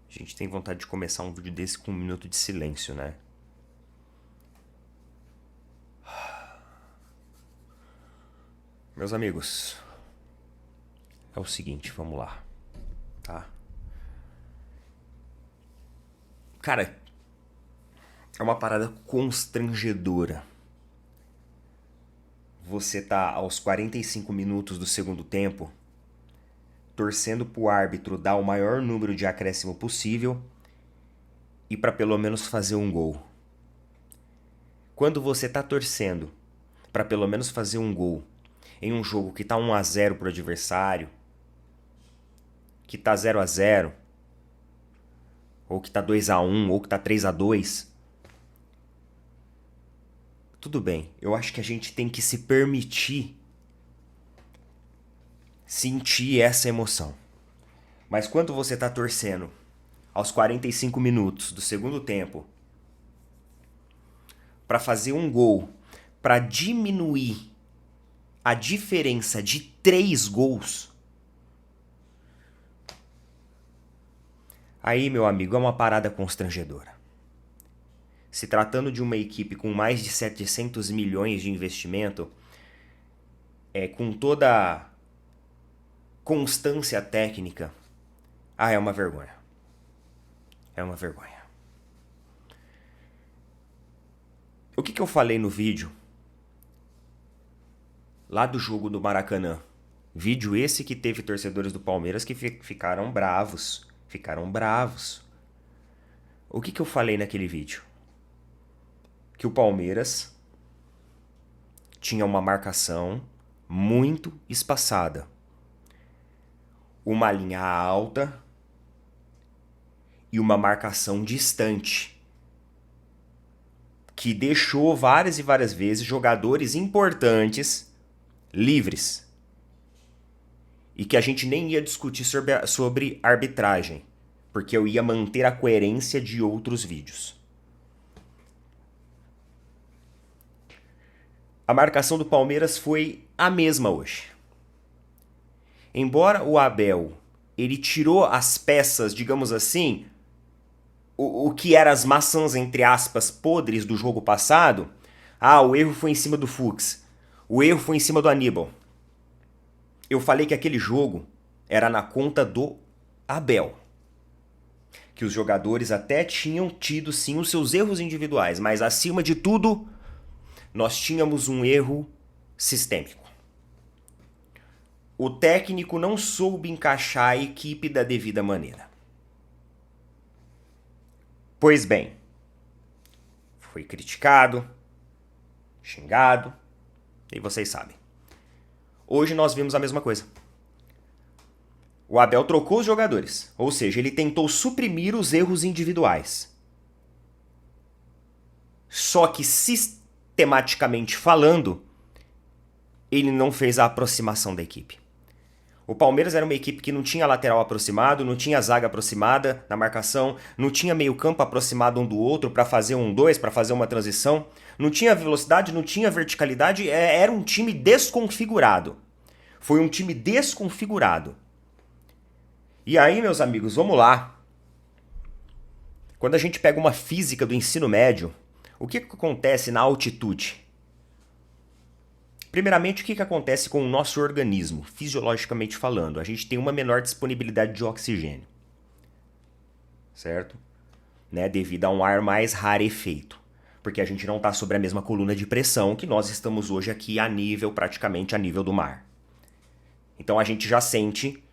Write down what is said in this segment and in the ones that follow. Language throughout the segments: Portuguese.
A gente tem vontade de começar um vídeo desse com um minuto de silêncio, né? Meus amigos, é o seguinte, vamos lá, tá? Cara, é uma parada constrangedora. Você tá aos 45 minutos do segundo tempo torcendo pro árbitro dar o maior número de acréscimo possível e para pelo menos fazer um gol. Quando você tá torcendo para pelo menos fazer um gol em um jogo que tá 1-0 pro adversário, que tá 0-0, ou que tá 2-1, ou que tá 3-2, tudo bem. Eu acho que a gente tem que se permitir sentir essa emoção. Mas quando você tá torcendo aos 45 minutos do segundo tempo para fazer um gol, para diminuir a diferença de 3 gols, aí, meu amigo, é uma parada constrangedora. Se tratando de uma equipe com mais de 700 milhões de investimento, com toda a constância técnica, é uma vergonha. É uma vergonha. O que eu falei no vídeo lá do jogo do Maracanã? Vídeo esse que teve torcedores do Palmeiras que ficaram bravos. Ficaram bravos. O que eu falei naquele vídeo? Que o Palmeiras tinha uma marcação muito espaçada. Uma linha alta e uma marcação distante, que deixou várias e várias vezes jogadores importantes livres. E que a gente nem ia discutir sobre arbitragem, porque eu ia manter a coerência de outros vídeos. A marcação do Palmeiras foi a mesma hoje. Embora o Abel ele tirou as peças, digamos assim, o que eram as maçãs, entre aspas, podres do jogo passado. O erro foi em cima do Fux. O erro foi em cima do Aníbal. Eu falei que aquele jogo era na conta do Abel. Que os jogadores até tinham tido, sim, os seus erros individuais, mas acima de tudo, nós tínhamos um erro sistêmico. O técnico não soube encaixar a equipe da devida maneira. Pois bem, foi criticado, xingado, e vocês sabem. Hoje nós vimos a mesma coisa. O Abel trocou os jogadores, ou seja, ele tentou suprimir os erros individuais. Só que, sistematicamente falando, ele não fez a aproximação da equipe. O Palmeiras era uma equipe que não tinha lateral aproximado, não tinha zaga aproximada na marcação, não tinha meio campo aproximado um do outro para fazer um 2, para fazer uma transição, não tinha velocidade, não tinha verticalidade, era um time desconfigurado. Foi um time desconfigurado. E aí, meus amigos, vamos lá. Quando a gente pega uma física do ensino médio, o que acontece na altitude? Primeiramente, o que acontece com o nosso organismo, fisiologicamente falando? A gente tem uma menor disponibilidade de oxigênio, certo? Devido a um ar mais rarefeito, porque a gente não está sobre a mesma coluna de pressão que nós estamos hoje aqui praticamente a nível do mar. Então a gente já sente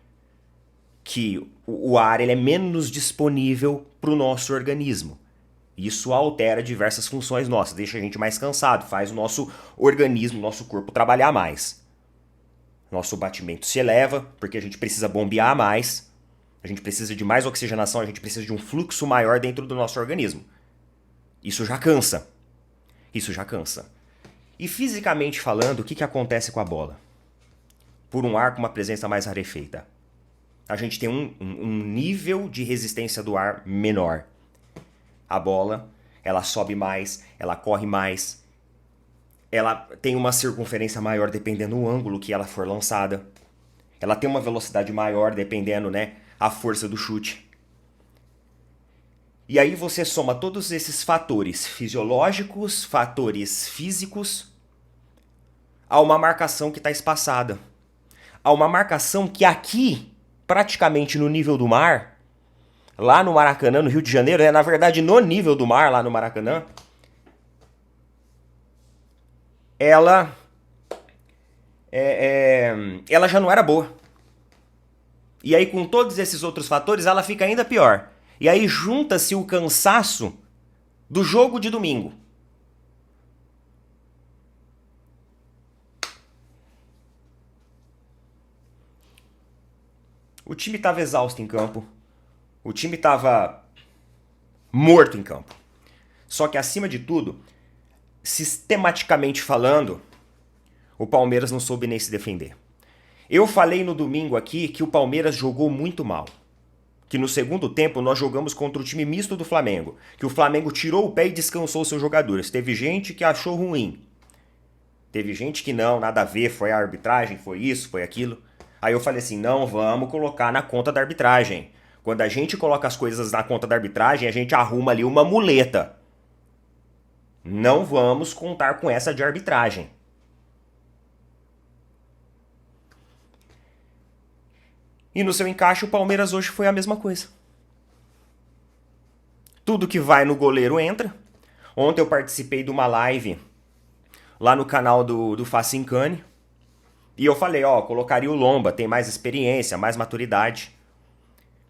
que o ar ele é menos disponível para o nosso organismo. Isso altera diversas funções nossas, deixa a gente mais cansado, faz o nosso organismo, nosso corpo trabalhar mais. Nosso batimento se eleva, porque a gente precisa bombear mais, a gente precisa de mais oxigenação, a gente precisa de um fluxo maior dentro do nosso organismo. Isso já cansa. Isso já cansa. E fisicamente falando, o que acontece com a bola? Por um ar com uma presença mais rarefeita, a gente tem um nível de resistência do ar menor. A bola, ela sobe mais, ela corre mais, ela tem uma circunferência maior dependendo do ângulo que ela for lançada. Ela tem uma velocidade maior dependendo, a força do chute. E aí você soma todos esses fatores fisiológicos, fatores físicos, a uma marcação que está espaçada. A uma marcação que aqui, praticamente no nível do mar, lá no Maracanã, no Rio de Janeiro, na verdade no nível do mar, lá no Maracanã, ela já não era boa. E aí com todos esses outros fatores ela fica ainda pior. E aí junta-se o cansaço do jogo de domingo. O time estava exausto em campo. O time estava morto em campo. Só que acima de tudo, sistematicamente falando, o Palmeiras não soube nem se defender. Eu falei no domingo aqui que o Palmeiras jogou muito mal. Que no segundo tempo nós jogamos contra o time misto do Flamengo. Que o Flamengo tirou o pé e descansou seus jogadores. Teve gente que achou ruim. Teve gente que não, nada a ver, foi a arbitragem, foi isso, foi aquilo. Aí eu falei assim, não vamos colocar na conta da arbitragem. Quando a gente coloca as coisas na conta da arbitragem, a gente arruma ali uma muleta. Não vamos contar com essa de arbitragem. E no seu encaixe, o Palmeiras hoje foi a mesma coisa. Tudo que vai no goleiro entra. Ontem eu participei de uma live lá no canal do Facincani. E eu falei, colocaria o Lomba, tem mais experiência, mais maturidade.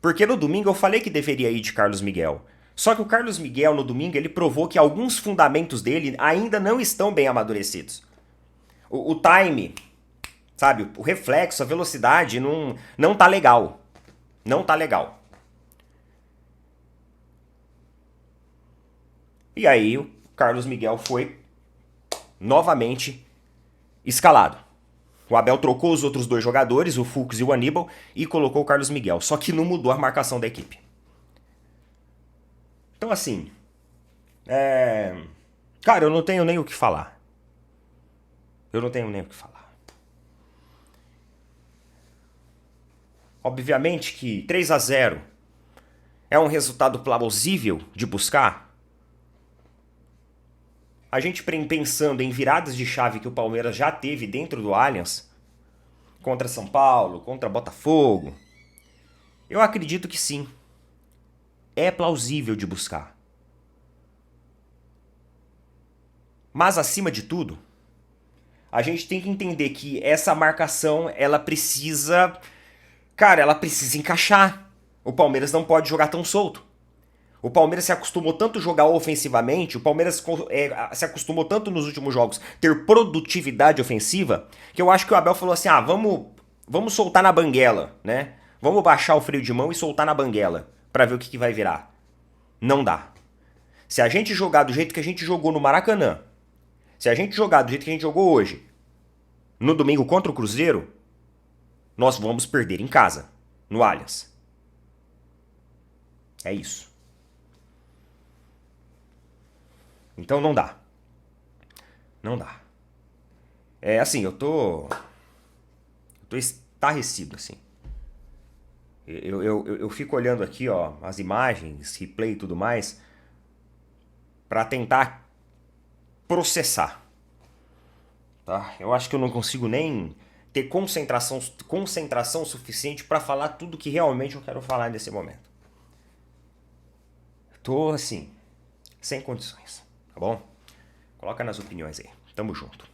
Porque no domingo eu falei que deveria ir de Carlos Miguel. Só que o Carlos Miguel no domingo ele provou que alguns fundamentos dele ainda não estão bem amadurecidos. O time, sabe, o reflexo, a velocidade não tá legal. Não tá legal. E aí o Carlos Miguel foi novamente escalado. O Abel trocou os outros dois jogadores, o Fux e o Aníbal, e colocou o Carlos Miguel. Só que não mudou a marcação da equipe. Então assim, cara, eu não tenho nem o que falar. Eu não tenho nem o que falar. Obviamente que 3-0 é um resultado plausível de buscar. A gente pensando em viradas de chave que o Palmeiras já teve dentro do Allianz, contra São Paulo, contra Botafogo, eu acredito que sim. É plausível de buscar. Mas acima de tudo, a gente tem que entender que essa marcação, ela precisa... Cara, ela precisa encaixar. O Palmeiras não pode jogar tão solto. O Palmeiras se acostumou tanto a jogar ofensivamente, o Palmeiras se acostumou tanto nos últimos jogos ter produtividade ofensiva, que eu acho que o Abel falou assim, vamos soltar na banguela, né? Vamos baixar o freio de mão e soltar na banguela, pra ver o que vai virar. Não dá. Se a gente jogar do jeito que a gente jogou no Maracanã, se a gente jogar do jeito que a gente jogou hoje, no domingo contra o Cruzeiro, nós vamos perder em casa, no Allianz. É isso. Então não dá. Não dá. É assim, eu tô estarrecido, assim. Eu fico olhando aqui, as imagens, replay e tudo mais, pra tentar processar. Tá? Eu acho que eu não consigo nem ter concentração suficiente pra falar tudo que realmente eu quero falar nesse momento. Tô, assim, sem condições. Tá bom? Coloca nas opiniões aí. Tamo junto.